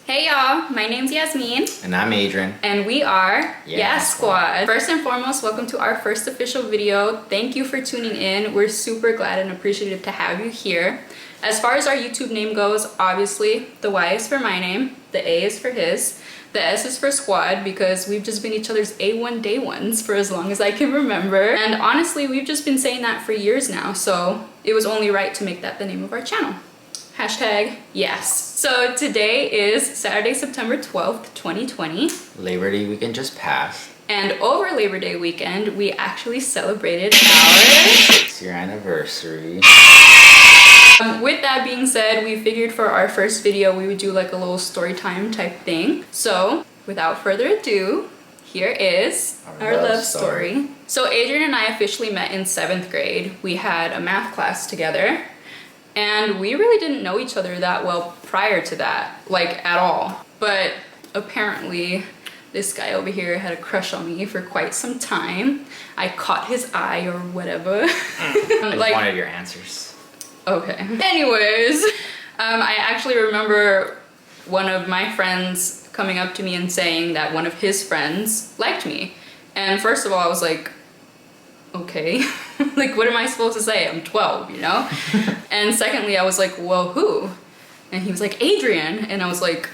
Hey y'all, my name's Yasmine. And I'm Adrian. And we are YASquad. First and foremost, welcome to our first official video. Thank you for tuning in. We're super glad and appreciative to have you here. As far as our YouTube name goes, obviously, the Y is for my name, the A is for his, the S is for squad because we've just been each other's A1 day ones for as long as I can remember. And honestly, we've just been saying that for years now, so it was only right to make that the name of our channel. Hashtag yes. So today is Saturday, September 12th, 2020. Labor Day weekend just passed. And over Labor Day weekend, we actually celebrated our 6-year anniversary. With that being said, we figured for our first video, we would do like a little story time type thing. So without further ado, here is our love story. So Adrian and I officially met in 7th grade. We had a math class together. And we really didn't know each other that well prior to that, like at all. But apparently this guy over here had a crush on me for quite some time. I caught his eye or whatever. I just wanted your answers. Okay. Anyways, I actually remember one of my friends coming up to me and saying that one of his friends liked me. And first of all, I was like, okay, like what am I supposed to say? I'm 12, you know? And secondly, I was like, well, who? And he was like, Adrian. And I was like,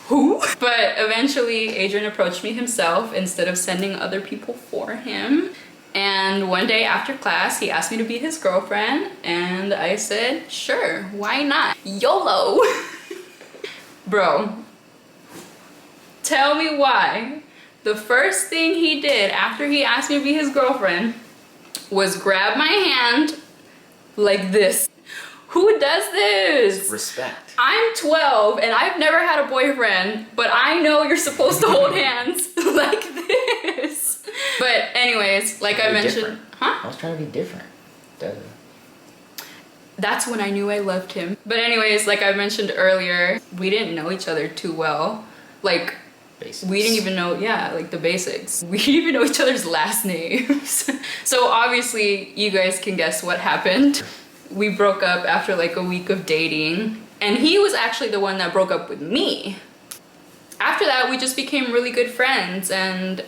who? But eventually Adrian approached me himself instead of sending other people for him. And one day after class, he asked me to be his girlfriend. And I said, sure, why not? YOLO. Bro, tell me why. The first thing he did after he asked me to be his girlfriend was grab my hand like this. Who does this? Respect. I'm 12 and I've never had a boyfriend, but I know you're supposed to hold hands like this. But anyways, like I mentioned, different. huh? I was trying to be different. Duh. That's when I knew I loved him. But anyways, like I mentioned earlier, we didn't know each other too well. Like, Basics. we didn't even know, yeah, like the basics. We didn't even know each other's last names. So obviously, you guys can guess what happened. We broke up after like a week of dating. And he was actually the one that broke up with me. After that, we just became really good friends. And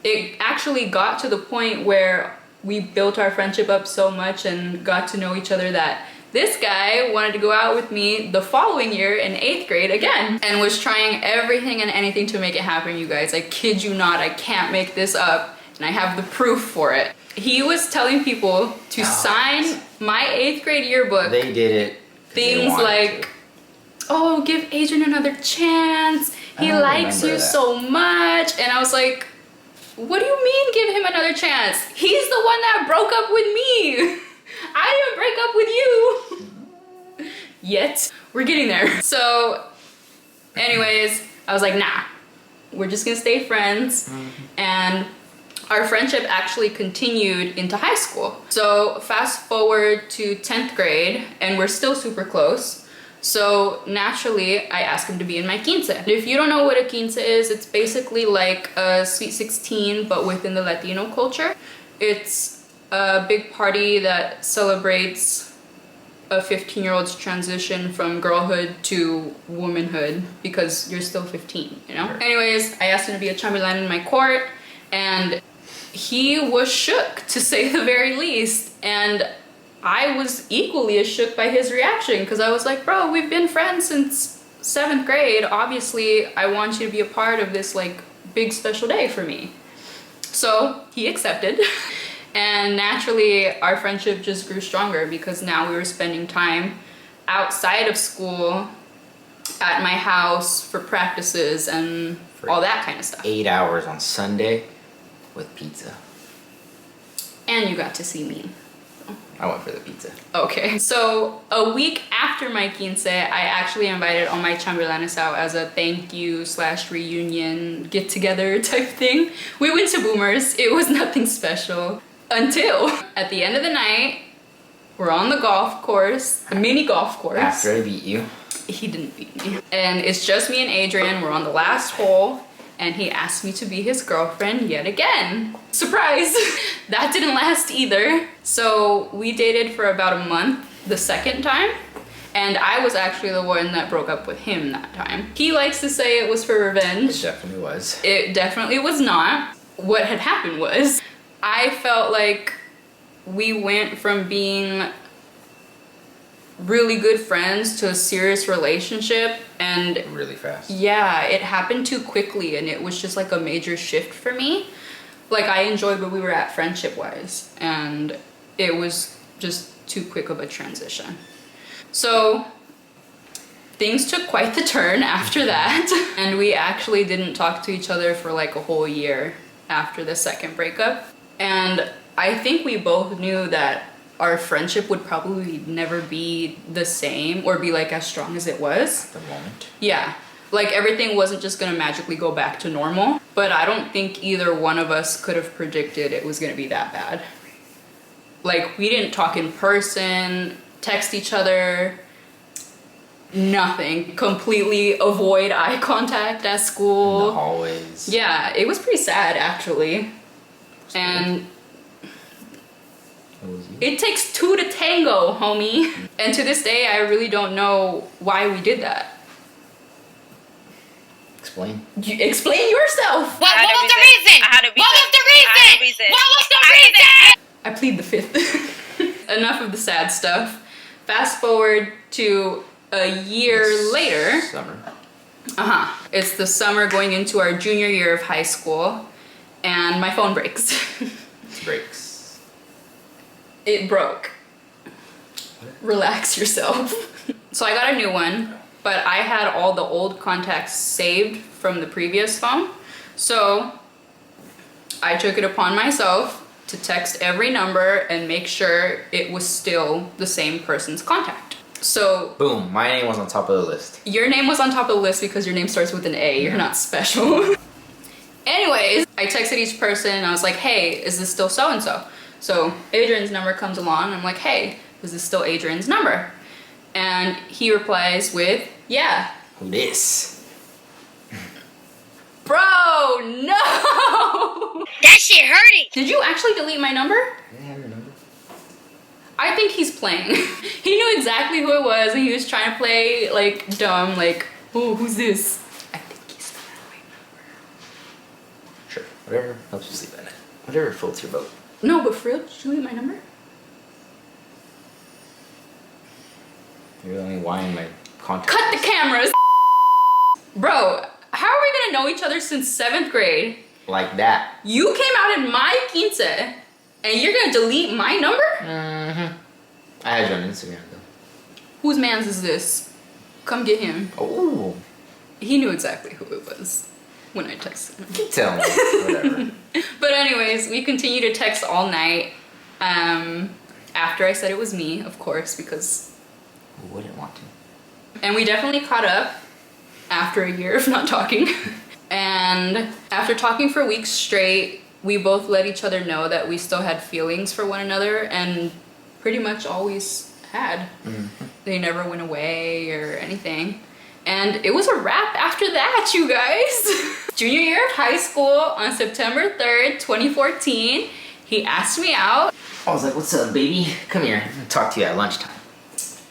it actually got to the point where we built our friendship up so much and got to know each other that this guy wanted to go out with me the following year in 8th grade again and was trying everything and anything to make it happen, you guys. I kid you not, I can't make this up and I have the proof for it. He was telling people to sign my 8th grade yearbook. They did it. Things like, oh, give Adrian another chance. He likes you so much. And I was like, what do you mean give him another chance? He's the one that broke up with me. I didn't break up with you. Yet. We're getting there. So anyways, I was like, nah, we're just gonna stay friends. And our friendship actually continued into high school. So fast forward to 10th grade and we're still super close. So naturally, I asked him to be in my quince. If you don't know what a quince is, it's basically like a sweet 16, but within the Latino culture. It's a big party that celebrates a 15-year-old's transition from girlhood to womanhood because you're still 15, you know? Sure. Anyways, I asked him to be a chambelán in my court and he was shook, to say the very least. And I was equally as shook by his reaction because I was like, bro, we've been friends since 7th grade. Obviously, I want you to be a part of this like big special day for me. So he accepted. And naturally, our friendship just grew stronger because now we were spending time outside of school at my house for practices and all that kind of stuff. 8 hours on Sunday with pizza. And you got to see me. I went for the pizza. Okay, so a week after my quince, I actually invited all my chambelanes out as a thank you / reunion get together type thing. We went to Boomers. It was nothing special until at the end of the night, we're on the golf course, the mini golf course. After I beat you. He didn't beat me. And it's just me and Adrian. We're on the last hole. And he asked me to be his girlfriend yet again. Surprise! That didn't last either. So we dated for about a month the second time. And I was actually the one that broke up with him that time. He likes to say it was for revenge. It definitely was. It definitely was not. What had happened was, I felt like we went from being really good friends to a serious relationship, and Really fast. yeah, it happened too quickly, and it was just like a major shift for me. Like, I enjoyed where we were at friendship wise, and it was just too quick of a transition. So things took quite the turn after that, and we actually didn't talk to each other for like a whole year after the second breakup. And I think we both knew that our friendship would probably never be the same or be like as strong as it was. At the moment. Yeah. Like, everything wasn't just gonna magically go back to normal, but I don't think either one of us could have predicted it was gonna be that bad. Like, we didn't talk in person, text each other, nothing. Completely avoid eye contact at school. In the hallways. Yeah, it was pretty sad actually. And it takes two to tango, homie. And to this day, I really don't know why we did that. Explain. Explain yourself. What was the reason? What was the reason? What was the reason? I plead the fifth. Enough of the sad stuff. Fast forward to a year later. Summer. It's the summer going into our junior year of high school, and my phone breaks. Breaks. It broke. Relax yourself. So I got a new one, but I had all the old contacts saved from the previous phone. So I took it upon myself to text every number and make sure it was still the same person's contact. So Boom, my name was on top of the list. your name was on top of the list because your name starts with an A. You're not special. Anyways, I texted each person and I was like, hey, is this still so-and-so? So Adrian's number comes along. I'm like, hey, is this still Adrian's number? And he replies with, yeah. Who this? Bro, no! That shit hurting. Did you actually delete my number? Yeah, I remember. I think he's playing. He knew exactly who it was, and he was trying to play like dumb, like, oh, who's this? I think he's found my number. Sure, whatever helps you sleep at night. Whatever floats your boat. No, but for real, did you delete my number? You're the only why in my contact. Cut the cameras! Bro, how are we gonna know each other since 7th grade? Like that. You came out in my quince, and you're gonna delete my number? Mm-hmm. I had you on Instagram though. Whose man's is this? Come get him. Oh. He knew exactly who it was when I texted him. Tell me. Whatever. But anyways, we continued to text all night. After I said it was me, of course, because... Who wouldn't want to? And we definitely caught up after a year of not talking. And after talking for weeks straight, we both let each other know that we still had feelings for one another, and pretty much always had. Mm-hmm. They never went away or anything. And it was a wrap after that, you guys. Junior year of high school on September 3rd, 2014, he asked me out. I was like, what's up, baby? Come here. I'm gonna talk to you at lunchtime.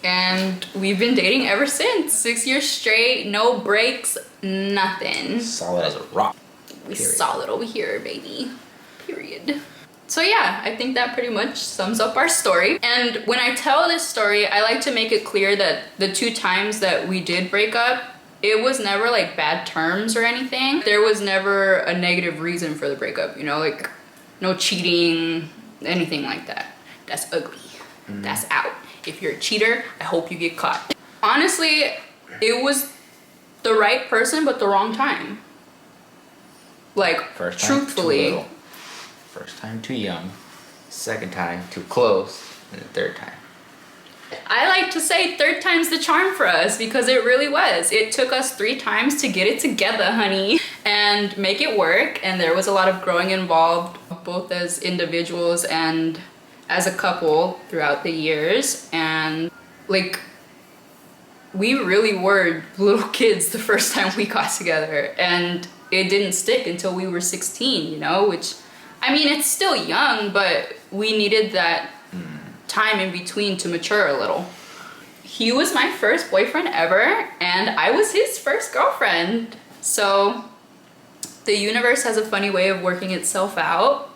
And we've been dating ever since. 6 years straight, no breaks, nothing. Solid as a rock. We Period. solid over here, baby. Period. So yeah, I think that pretty much sums up our story. And when I tell this story, I like to make it clear that the 2 times that we did break up, it was never like bad terms or anything. There was never a negative reason for the breakup, you know, like no cheating, anything like that. That's ugly. That's out. If you're a cheater, I hope you get caught. Honestly, it was the right person, but the wrong time. Like, First time, truthfully. too little. First time, too young. Second time, too close. And the third time. I like to say 3rd time's the charm for us, because it really was. It took us 3 times to get it together, honey, and make it work. And there was a lot of growing involved, both as individuals and as a couple throughout the years. And like, we really were little kids the first time we got together, and it didn't stick until we were 16, you know, which, I mean, it's still young, but we needed that time in between to mature a little. he was my first boyfriend ever, and I was his first girlfriend. So the universe has a funny way of working itself out,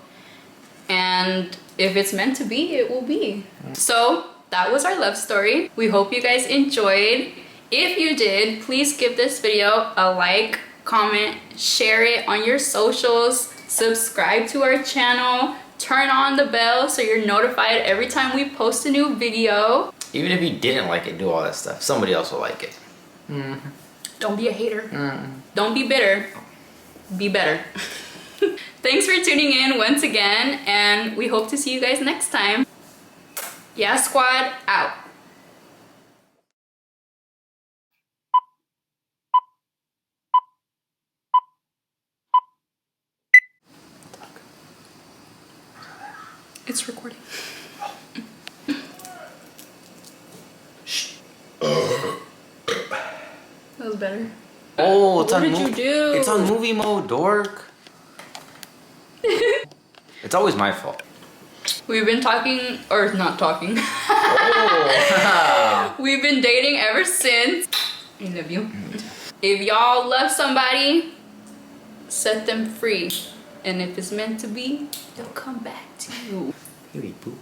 and if it's meant to be, it will be. So that was our love story. We hope you guys enjoyed. If you did, please give this video a like, comment, share it on your socials, subscribe to our channel, turn on the bell so you're notified every time we post a new video. Even if you didn't like it, do all that stuff, somebody else will like it. Don't be a hater. Don't be bitter. Be better. Thanks for tuning in once again, and we hope to see you guys next time. YASquad out. It's recording. That was better. Oh, it's What on did you do? It's on movie mode, dork. It's always my fault. We've been talking, or not talking. Oh. We've been dating ever since. I love you. If y'all love somebody, set them free. And if it's meant to be, they'll come back to you. Beauty poop.